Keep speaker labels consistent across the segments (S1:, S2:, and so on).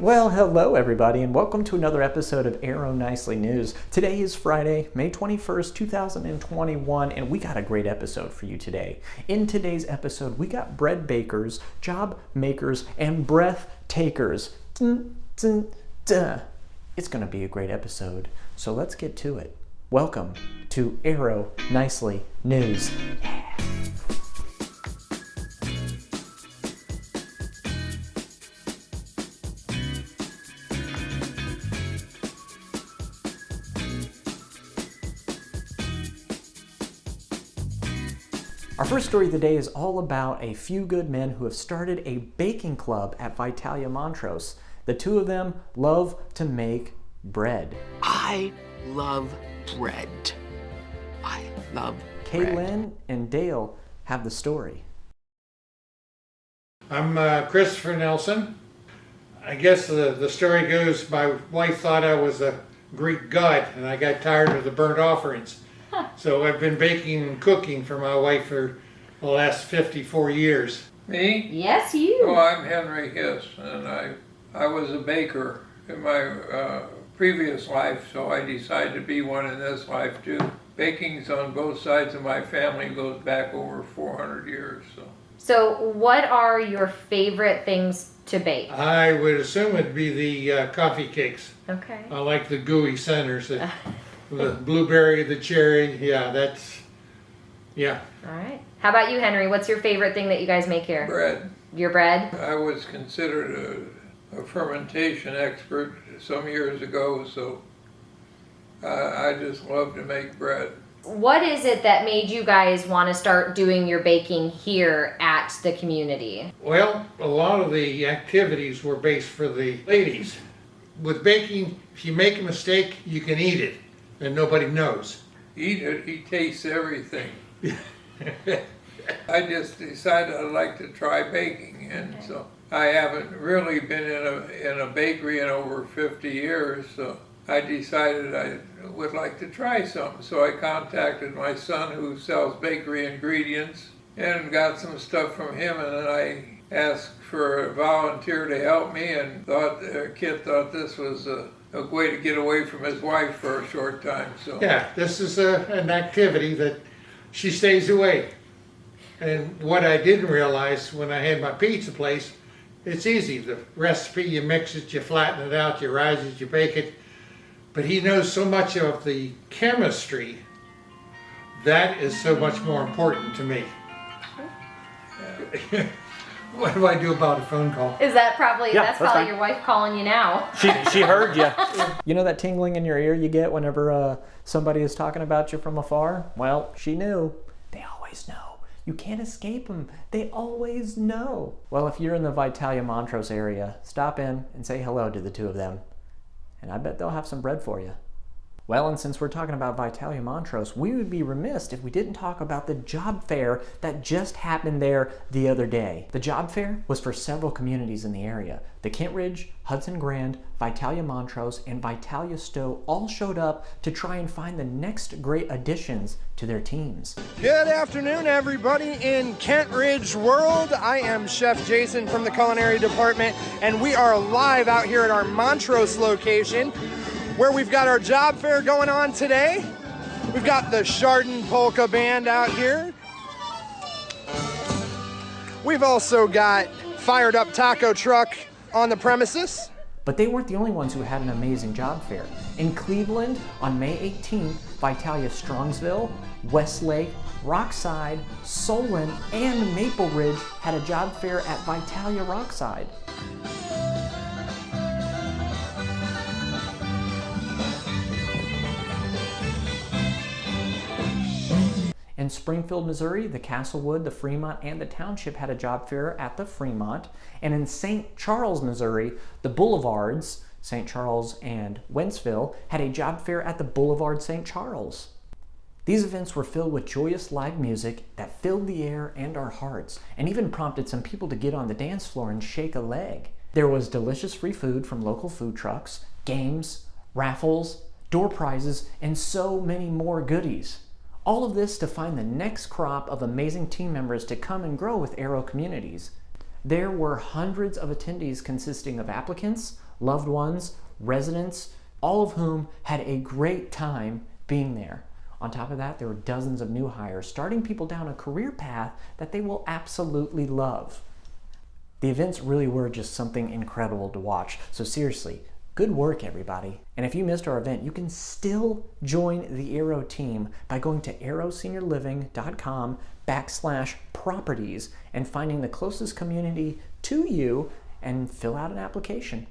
S1: Well, hello everybody, and welcome to another episode of Arrow Nicely News. Today is Friday, May 21st, 2021, and we got a great episode for you today. In today's episode, we got bread bakers, job makers, and breath takers. It's going to be a great episode, so let's get to it. Welcome to Arrow Nicely News. Our first story of the day is all about a few good men who have started a baking club at Vitalia-Montrose. The two of them love to make bread.
S2: I love bread. I love bread.
S1: Kaylin and Dale have the story.
S3: I'm Christopher Nelson. I guess the story goes my wife thought I was a Greek god and I got tired of the burnt offerings. So I've been baking and cooking for my wife for the last 54 years.
S4: Me?
S5: Yes, you.
S4: Oh, I'm Henry Hiss, and I was a baker in my previous life, so I decided to be one in this life too. Baking's on both sides of my family, goes back over 400 years.
S5: So what are your favorite things to bake?
S3: I would assume it'd be the coffee cakes.
S5: Okay.
S3: I like the gooey centers, the blueberry, the cherry. Yeah.
S5: All right. How about you, Henry? What's your favorite thing that you guys make here?
S4: Bread.
S5: Your bread?
S4: I was considered a fermentation expert some years ago, so I just love to make bread.
S5: What is it that made you guys want to start doing your baking here at the community?
S3: Well, a lot of the activities were based for the ladies. With baking, if you make a mistake, you can eat it, and nobody knows.
S4: Eat it, he tastes everything. I just decided I'd like to try baking, and so I haven't really been in a bakery in over 50 years, so I decided I would like to try something. So I contacted my son who sells bakery ingredients and got some stuff from him, and then I asked for a volunteer to help me, and Kit thought this was a way to get away from his wife for a short time. So
S3: Yeah, this is an activity that she stays away. And what I didn't realize when I had my pizza place, it's easy. The recipe, you mix it, you flatten it out, you rise it, you bake it. But he knows so much of the chemistry. That is so much more important to me. What do I do about a phone call?
S5: Is that probably,
S1: Yeah,
S5: that's
S1: that's
S5: probably
S1: fine.
S5: your wife calling you now.
S1: She heard you. You know that tingling in your ear you get whenever somebody is talking about you from afar? Well, she knew. They always know. You can't escape them. They always know. Well, if you're in the Vitalia-Montrose area, stop in and say hello to the two of them. And I bet they'll have some bread for you. Well, and since we're talking about Vitalia-Montrose, we would be remiss if we didn't talk about the job fair that just happened there the other day. The job fair was for several communities in the area. The Kent Ridge, Hudson Grand, Vitalia-Montrose, and Vitalia-Stowe all showed up to try and find the next great additions to their teams.
S6: Good afternoon, everybody in Kent Ridge world. I am Chef Jason from the culinary department, and we are live out here at our Montrose location, where we've got our job fair going on today. We've got the Chardon Polka Band out here. We've also got Fired Up Taco Truck on the premises.
S1: But they weren't the only ones who had an amazing job fair. In Cleveland, on May 18th, Vitalia Strongsville, Westlake, Rockside, Solon, and Maple Ridge had a job fair at Vitalia Rockside. In Springfield, Missouri, the Castlewood, the Fremont, and the Township had a job fair at the Fremont. And in St. Charles, Missouri, the Boulevards, St. Charles and Wentzville, had a job fair at the Boulevard St. Charles. These events were filled with joyous live music that filled the air and our hearts, and even prompted some people to get on the dance floor and shake a leg. There was delicious free food from local food trucks, games, raffles, door prizes, and so many more goodies. All of this to find the next crop of amazing team members to come and grow with Arrow Communities. There were hundreds of attendees consisting of applicants, loved ones, residents, all of whom had a great time being there. On top of that, there were dozens of new hires, starting people down a career path that they will absolutely love. The events really were just something incredible to watch. So seriously, good work, everybody. And if you missed our event, you can still join the Aero team by going to aeroseniorliving.com/properties and finding the closest community to you and fill out an application.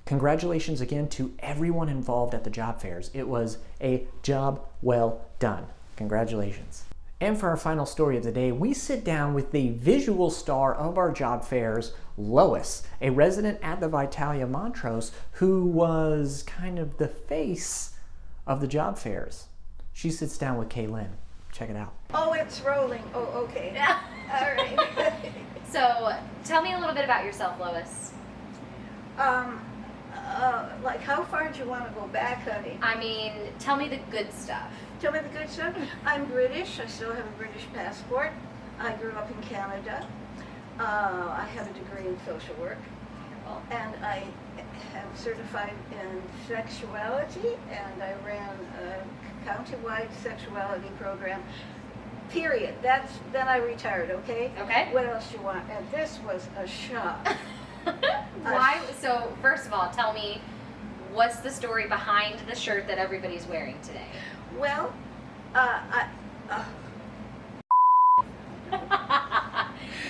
S1: Congratulations again to everyone involved at the job fairs. It was a job well done. Congratulations. And for our final story of the day, we sit down with the visual star of our job fairs, Lois, a resident at the Vitalia-Montrose who was kind of the face of the job fairs. She sits down with Kaylin. Check it out.
S7: Oh, it's rolling. Oh, okay. Yeah. All right.
S5: So tell me a little bit about yourself, Lois.
S7: Like how far do you want to go back, honey?
S5: I mean, tell me the good stuff.
S7: Tell me the good stuff. I'm British. I still have a British passport. I grew up in Canada. I have a degree in social work. And I am certified in sexuality, and I ran a countywide sexuality program. Period. Then I retired, okay?
S5: Okay.
S7: What else do you want? And this was a shock.
S5: Why? So first of all, tell me, what's the story behind the shirt that everybody's wearing today?
S7: Well,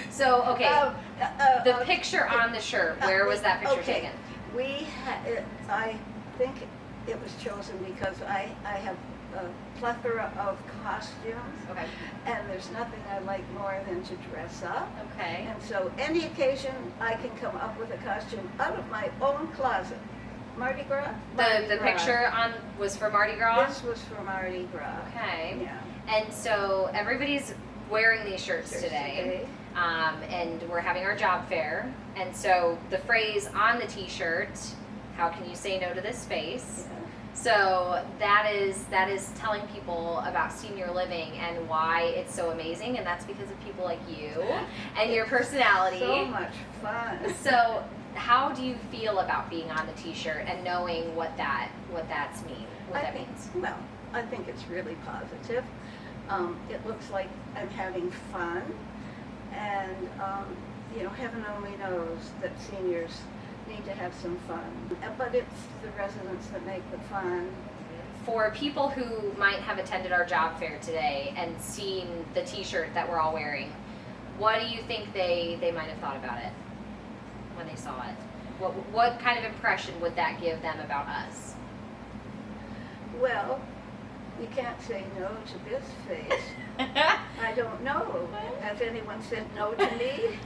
S5: So, okay, the picture on the shirt, where was that picture taken?
S7: I think it was chosen because I have a plethora of costumes.
S5: Okay.
S7: And there's nothing I like more than to dress up.
S5: Okay.
S7: And so any occasion I can come up with a costume out of my own closet. Mardi Gras?
S5: The picture on was for Mardi Gras?
S7: This was for Mardi Gras.
S5: Okay.
S7: Yeah.
S5: And so everybody's wearing these shirts today. And we're having our job fair. And so the phrase on the t-shirt, how can you say no to this face?
S7: Yeah.
S5: So that is telling people about senior living and why it's so amazing, and that's because of people like you and your personality.
S7: So much fun.
S5: So how do you feel about being on the t-shirt and knowing what that means?
S7: Well, I think it's really positive. It looks like I'm having fun, and heaven only knows that seniors need to have some fun. But it's the residents that make the fun.
S5: For people who might have attended our job fair today and seen the t-shirt that we're all wearing, what do you think they might have thought about it when they saw it? What kind of impression would that give them about us?
S7: Well, you can't say no to this face. I don't know. Has anyone said no to me?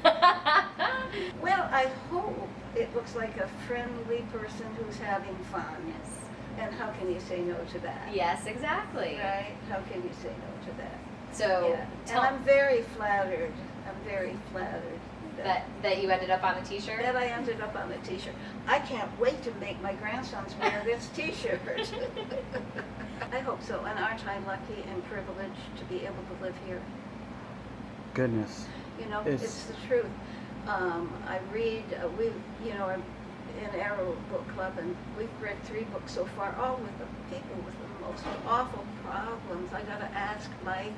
S7: Well, I hope it looks like a friendly person who's having fun.
S5: Yes.
S7: And how can you say no to that?
S5: Yes, exactly.
S7: Right? How can you say no to that?
S5: So
S7: Yeah. And I'm very flattered. I'm very flattered
S5: that you ended up on the t-shirt?
S7: that I ended up on the t-shirt. I can't wait to make my grandsons wear this t-shirt. I hope so. And aren't I lucky and privileged to be able to live here?
S6: Goodness.
S7: It's the truth. I read, I'm in Arrow Book Club, and we've read 3 books so far, all with the people with the most awful problems. I gotta ask Mike,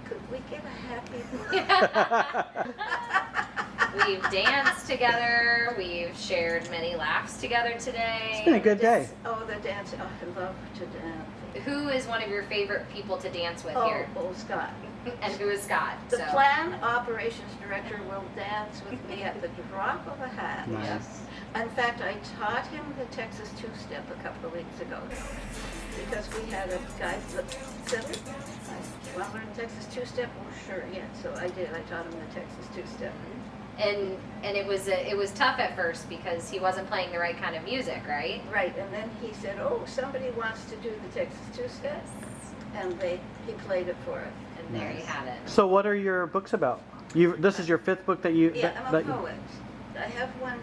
S7: could we get a happy book?
S5: We've danced together. We've shared many laughs together today.
S6: It's been a good day.
S7: Oh, the dance. Oh, I love to dance.
S5: Who is one of your favorite people to dance with here?
S7: Oh, Scott.
S5: And who is Scott?
S7: The plan operations director will dance with me at the drop of a hat.
S6: Nice.
S7: Yes. In fact, I taught him the Texas two-step a couple of weeks ago because we had a guy that said, "I want to learn Texas two-step." Oh, sure, yeah. So I did. I taught him the Texas two-step.
S5: And it was tough at first because he wasn't playing the right kind of music, right?
S7: Right, and then he said, "Oh, somebody wants to do the Texas two-step," and he played it for us.
S5: And there you have it.
S6: So what are your books about? This is your 5th book that you...
S7: Yeah, I'm a poet. I have a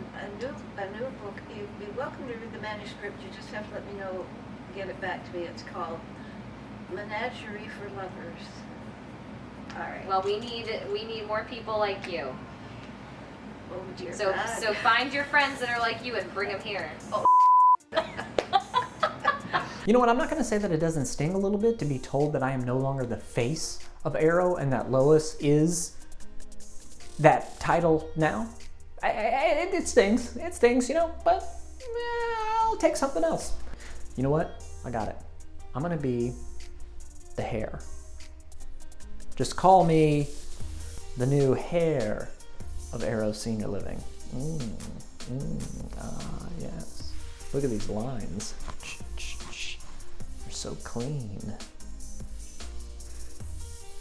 S7: new book. You'd be welcome to read the manuscript. You just have to let me know, get it back to me. It's called Menagerie for Lovers. All right.
S5: Well, we need more people like you.
S7: Oh dear
S5: So
S7: God.
S5: so find your friends that are like you and bring them here.
S1: You know what? I'm not going to say that it doesn't sting a little bit to be told that I am no longer the face of Arrow and that Lois is that title now. It stings. It stings, you know, but I'll take something else. You know what? I got it. I'm going to be the hair. Just call me the new hair of Arrow Senior Living. Yes. Look at these lines. They're so clean.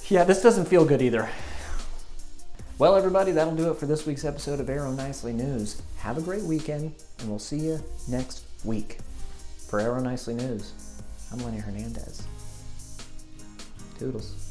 S1: Yeah, this doesn't feel good either. Well, everybody, that'll do it for this week's episode of Arrow Nicely News. Have a great weekend, and we'll see you next week. For Arrow Nicely News, I'm Lenny Hernandez. Toodles.